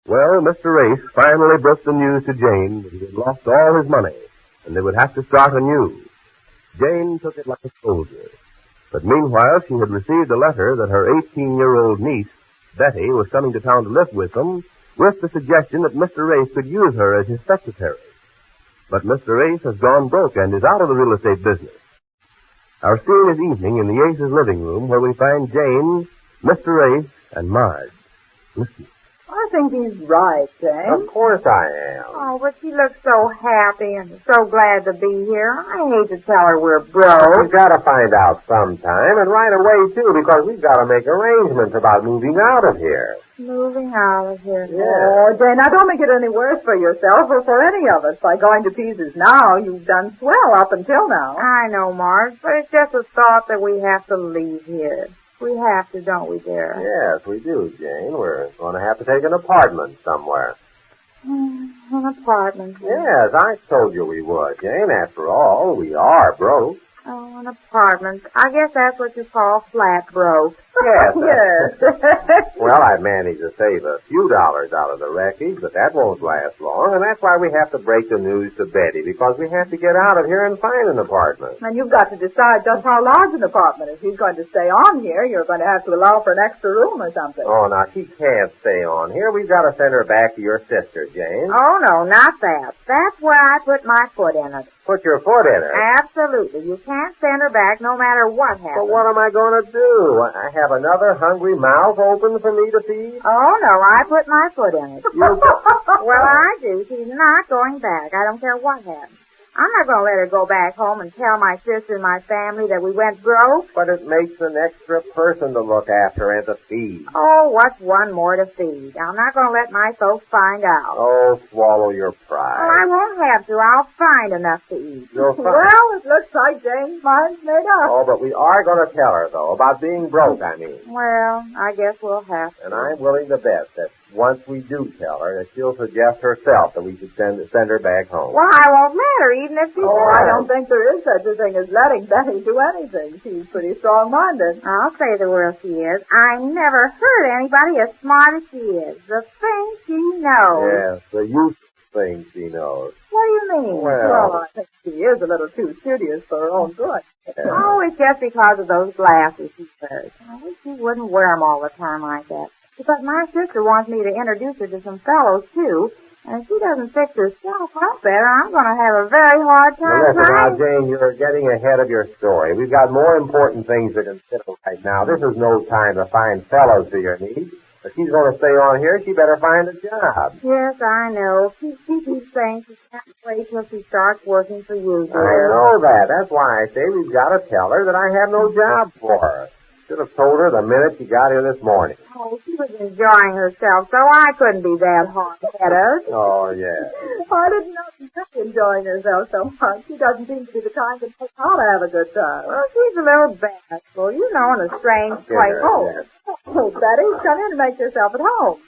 Well, Mr. Ace finally broke the news to Jane that he had lost all his money, and they would have to start anew. Jane took it like a soldier. But meanwhile, she had received a letter that her 18-year-old niece, Betty, was coming to town to live with them, with the suggestion that Mr. Ace could use her as his secretary. But Mr. Ace has gone broke and is out of the real estate business. Our scene is evening in the Ace's living room, where we find Jane, Mr. Ace, and Marge. Listen. I think he's right, Jane. Of course I am. Oh, but she looks so happy and so glad to be here. I hate to tell her we're broke. We've got to find out sometime, and right away, too, because we've got to make arrangements about moving out of here. Moving out of here. Yeah. Oh, Jane, now don't make it any worse for yourself or for any of us by going to pieces now. You've done swell up until now. I know, Marge, but it's just a thought that we have to leave here. We have to, don't we, dear? Yes, we do, Jane. We're going to have to take an apartment somewhere. An apartment. Yes, I told you we would, Jane. After all, we are broke. Oh, an apartment. I guess that's what you call flat broke. Yes. Yes. Well, I've managed to save a few dollars out of the wreckage, but that won't last long, and that's why we have to break the news to Betty, because we have to get out of here and find an apartment. And you've got to decide just how large an apartment. If she's going to stay on here, you're going to have to allow for an extra room or something. Oh, now, she can't stay on here. We've got to send her back to your sister, Jane. Oh, no, not that. That's where I put my foot in it. Put your foot in it. Absolutely. You can't send her back no matter what happens. But what am I going to do? I have another hungry mouth open for me to feed? Oh, no, I put my foot in it. You go. Well, I do. She's not going back. I don't care what happens. I'm not going to let her go back home and tell my sister and my family that we went broke. But it makes an extra person to look after and to feed. Oh, what's one more to feed? I'm not going to let my folks find out. Oh, swallow your pride. Well, I won't have to. I'll find enough to eat. You'll find. Well, it looks like Jane's mind's made up. Oh, but we are going to tell her, though, about being broke, I mean. Well, I guess we'll have to. And I'm willing to bet that once we do tell her, that she'll suggest herself that we should send her back home. Well, I won't let her, even if she I don't think there is such a thing as letting Betty do anything. She's pretty strong-minded. I'll say the world she is. I never heard anybody as smart as she is. The things she knows. Yes, the useless things she knows. What do you mean? Well, I think she is a little too studious for her own good. Oh, it's just because of those glasses she wears. I wish she wouldn't wear them all the time like that. Because my sister wants me to introduce her to some fellows, too. And if she doesn't fix herself up better, I'm going to have a very hard time. Now, listen, now, Jane, you're getting ahead of your story. We've got more important things to consider right now. This is no time to find fellows for your needs. If she's going to stay on here, she better find a job. Yes, I know. She keeps saying she can't wait till she starts working for you, dear. I know that. That's why I say we've got to tell her that I have no job for her. Should have told her the minute she got here this morning. Oh, she was enjoying herself, so I couldn't be that hard-headed. Oh, yeah. I didn't know she was enjoying herself so much. She doesn't seem to be the kind that knows how to have a good time. Well, she's a little bashful, you know, in a strange place. Yes. Oh, Betty, come in and make yourself at home.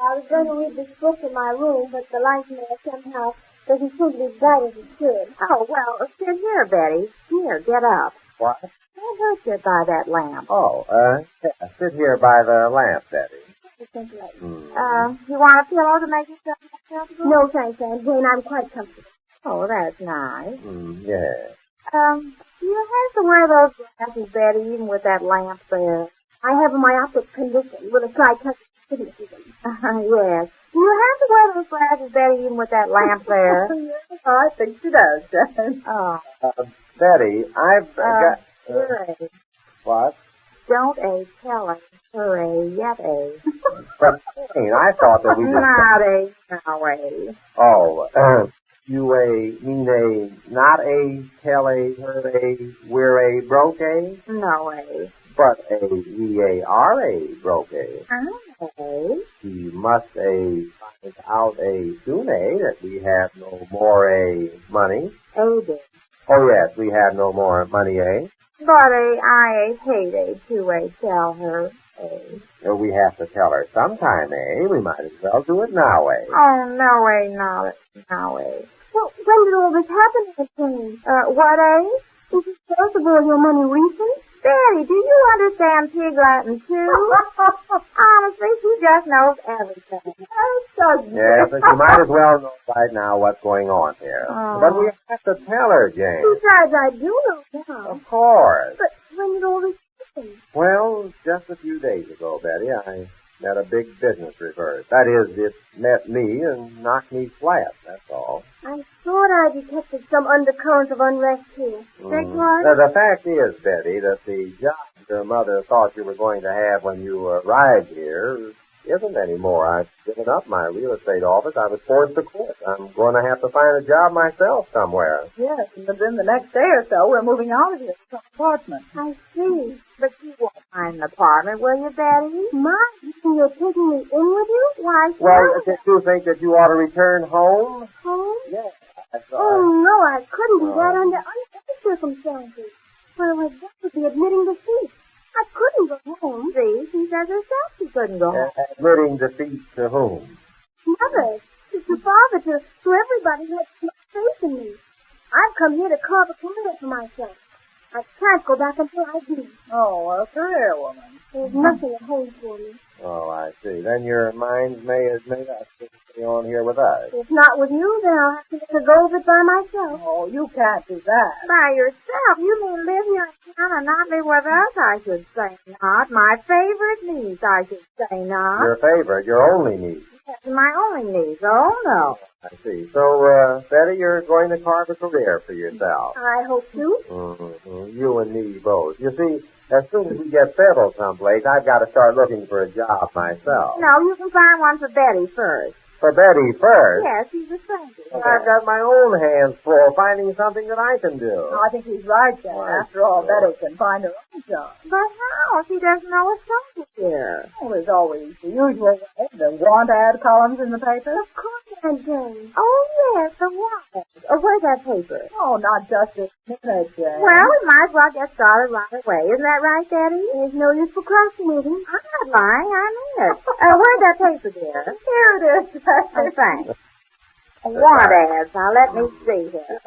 I was going to read this book in my room, but the light in there somehow doesn't seem to be bright as it should. Oh, well, sit here, Betty. Here, get up. What? Don't hurt you by that lamp. Oh, yeah, sit here by the lamp, Betty. You want a pillow to make yourself comfortable? No, thanks, Aunt Jane. I'm quite comfortable. Oh, that's nice. Yeah. Do you have to wear those glasses, Betty, even with that lamp there? I have a myopic condition with a slight touch of astigmatism. Yes. Do you have to wear those glasses, Betty, even with that lamp there? Yes, I think she does, Jane. Oh. Betty, I've got... Hooray. What? Don't tell her. Hooray, yet But, Jane, I thought that we were... Not now Oh, you mean not tell her we're broke No but we are broke Oh, She must find out soon that we have no more money. dear. Oh, yes, we have no more money, But I hate to tell her, We have to tell her sometime, We might as well do it now, Oh, no, not now, Well, when did all this happen, Aunt Jane? What, Is it first of all your money recent? Betty, do you understand pig Latin, too? Honestly, she just knows everything. Oh, doesn't Yes, it? but you might as well know right now what's going on here. Oh. But we have to tell her, Jane. Besides, I do know now. Of course. But when did all this happen? Well, just a few days ago, Betty, I met a big business reverse. That is, it met me and knocked me flat, that's all. I thought I detected some undercurrent of unrest here. Beg pardon? The fact is, Betty, that the job your mother thought you were going to have when you arrived here isn't anymore. I've given up my real estate office. I was forced to quit. I'm going to have to find a job myself somewhere. Yes, and then the next day or so, we're moving out of here to an apartment. I see. But you won't find an apartment, will you, Betty? Ma, you think you're taking me in with you? Why, Well, did you think that you ought to return home? home? Yes. Oh, no, I couldn't do that under any circumstances. Well, that would be admitting defeat. I couldn't go home. See, she says herself she couldn't go home. Admitting defeat to whom? Mother, to father, to everybody who has no faith in me. I've come here to carve a career for myself. I can't go back until I do. Oh, a career woman. There's nothing at home for me. Oh, I see. Then your mind's made up to stay on here with us. If not with you, then I'll have to make a go of it by myself. Oh, you can't do that. By yourself? You mean live here in town and not live with us? I should say not. My favorite niece, I should say not. Your favorite, your only niece. That's my only niece. Oh, no. I see. So, Betty, you're going to carve a career for yourself. I hope to. Mm-hmm. You and me both. You see, as soon as we get settled someplace, I've got to start looking for a job myself. No, you can find one for Betty first. For Betty first? Yes, she's a stranger. I've got my own hands full finding something that I can do. No, I think he's right, Jen. After all, Betty can find her own job. But how? She doesn't know a soul here. Oh, there's always the usual way, the want ad columns in the paper. Of course, Aunt Jane. Oh, yes, the what? Oh, where's that paper? Oh, not just this minute, Jen. Well, we might as well get started right away. Isn't that right, Daddy? There's no use procrastinating. I'm not lying. I mean it. Where's that paper, dear? Here it is. Oh, thanks. Want ads. Now, let me see here.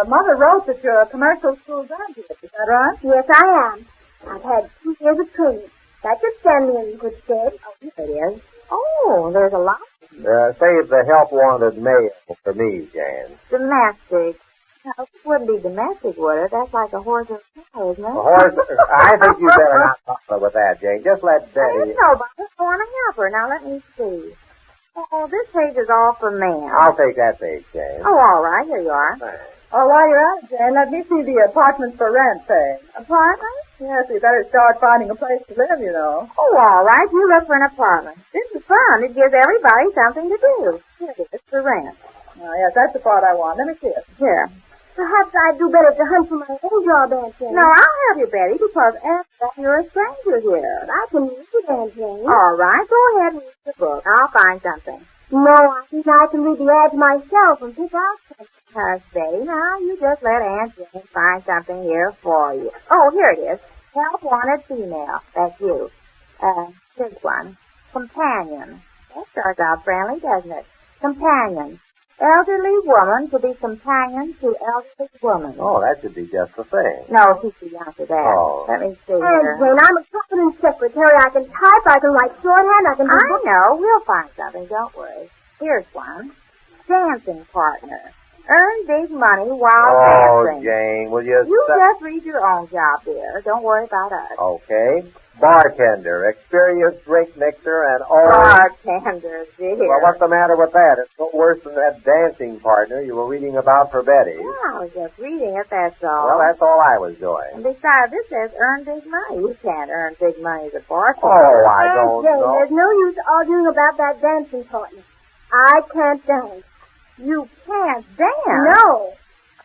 Mother wrote that you're a commercial school graduate. Is that right? Yes, I am. I've had 2 years of training. That should stand me in good stead. Oh, here it is. Oh, there's a lot. Save the help-wanted mail for me, Jan. Domestic. No, it wouldn't be domestic, would it? That's like a horse or a cow, isn't it? A horse, I think you better not bother with that, Jane. Just let Betty... No, but I just want to help her. Now, let me see. Oh, this page is all for men. I'll take that page, Jane. Oh, all right. Here you are. Thanks. Oh, while you're at it, Jen, let me see the apartments for rent page. Apartment? Yes, we better start finding a place to live, you know. Oh, all right. You look for an apartment. This is fun. It gives everybody something to do. Here it is, for rent. Oh, yes, that's the part I want. Let me see it. Here. Perhaps I'd do better to hunt for my own job, Aunt Jane. No, I'll help you, Betty, because after all, you're a stranger here. I can read, Aunt Jane. All right. Go ahead and read the book. I'll find something. No, I think I can read the ads myself and pick out something. Hush, Betty. Now, you just let Aunt Jane find something here for you. Oh, here it is. Help wanted female. That's you. This one. Companion. That starts out friendly, doesn't it? Companion. Elderly woman to be companion to elderly woman. Oh, that should be just the thing. No, she's too young for that. Oh. Let me see Aunt here. Jane, I'm a competent secretary. I can type, I can write shorthand, I can do I know. We'll find something. Don't worry. Here's one. Dancing partner. Earn big money while dancing. Jane, will you... You just read your own job, dear. Don't worry about us. Okay. Bartender, experienced drink mixer, and all... Bartender, dear. Well, what's the matter with that? It's no worse than that dancing partner you were reading about for Betty. Well, I was just reading it, that's all. Well, that's all I was And doing. besides, this says earn big money. You can't earn big money as a bartender. Oh, I Aunt don't Jane, know. there's no use arguing about that dancing partner. I can't dance. You can't dance? No.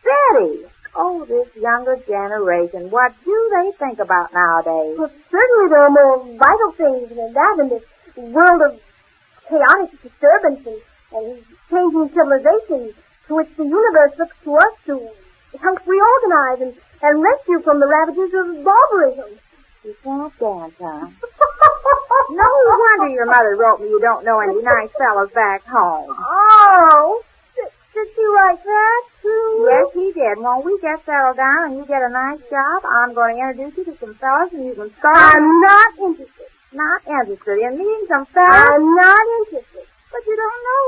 Betty! Oh, this younger generation. What do they think about nowadays? Well, certainly there are more vital things than that in this world of chaotic disturbance and changing civilization to which the universe looks to us to help reorganize and rescue from the ravages of barbarism. You can't dance, huh? No wonder your mother wrote me you don't know any nice fellows back home. Oh, did she write that too? Yes, he did. When we get settled down and you get a nice job, I'm going to introduce you to some fellas and you can start... I'm not interested. Not interested in meeting some fellas? I'm not interested. But you don't know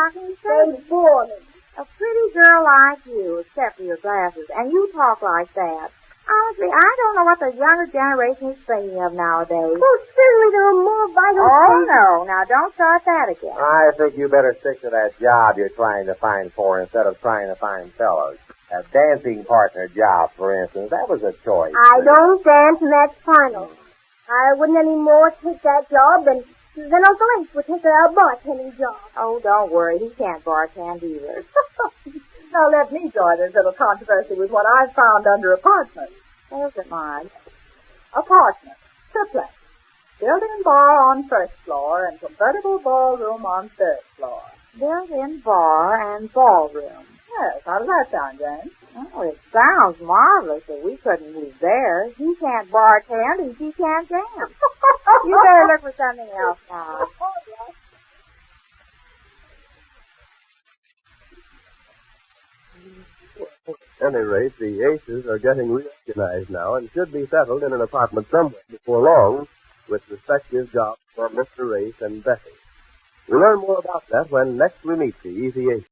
how can you say They bore me. a pretty girl like you, except for your glasses, and you talk like that? Honestly, I don't know what the younger generation is thinking of nowadays. Well, certainly there are more vital Oh, things. no. Now, don't start that again. I think you better stick to that job you're trying to find for instead of trying to find fellows. A dancing partner job, for instance, that was a choice. I don't dance, and that's final. I wouldn't any more take that job than Uncle Ace would take a bartending job. Oh, don't worry. He can't bartend either. Now let me join this little controversy with what I've found under apartment. There's it, Marge. Apartment. Triplex. Built-in bar on first floor and convertible ballroom on third floor. Built-in bar and ballroom. Yes, how does that sound, Jane? Oh, it sounds marvelous, but we couldn't move there. He can't bartend and she can't dance. You better look for something else, Marge. At any rate, the Aces are getting reorganized now and should be settled in an apartment somewhere before long with respective jobs for Mr. Ace and Bessie. We'll learn more about that when next we meet the Easy Aces.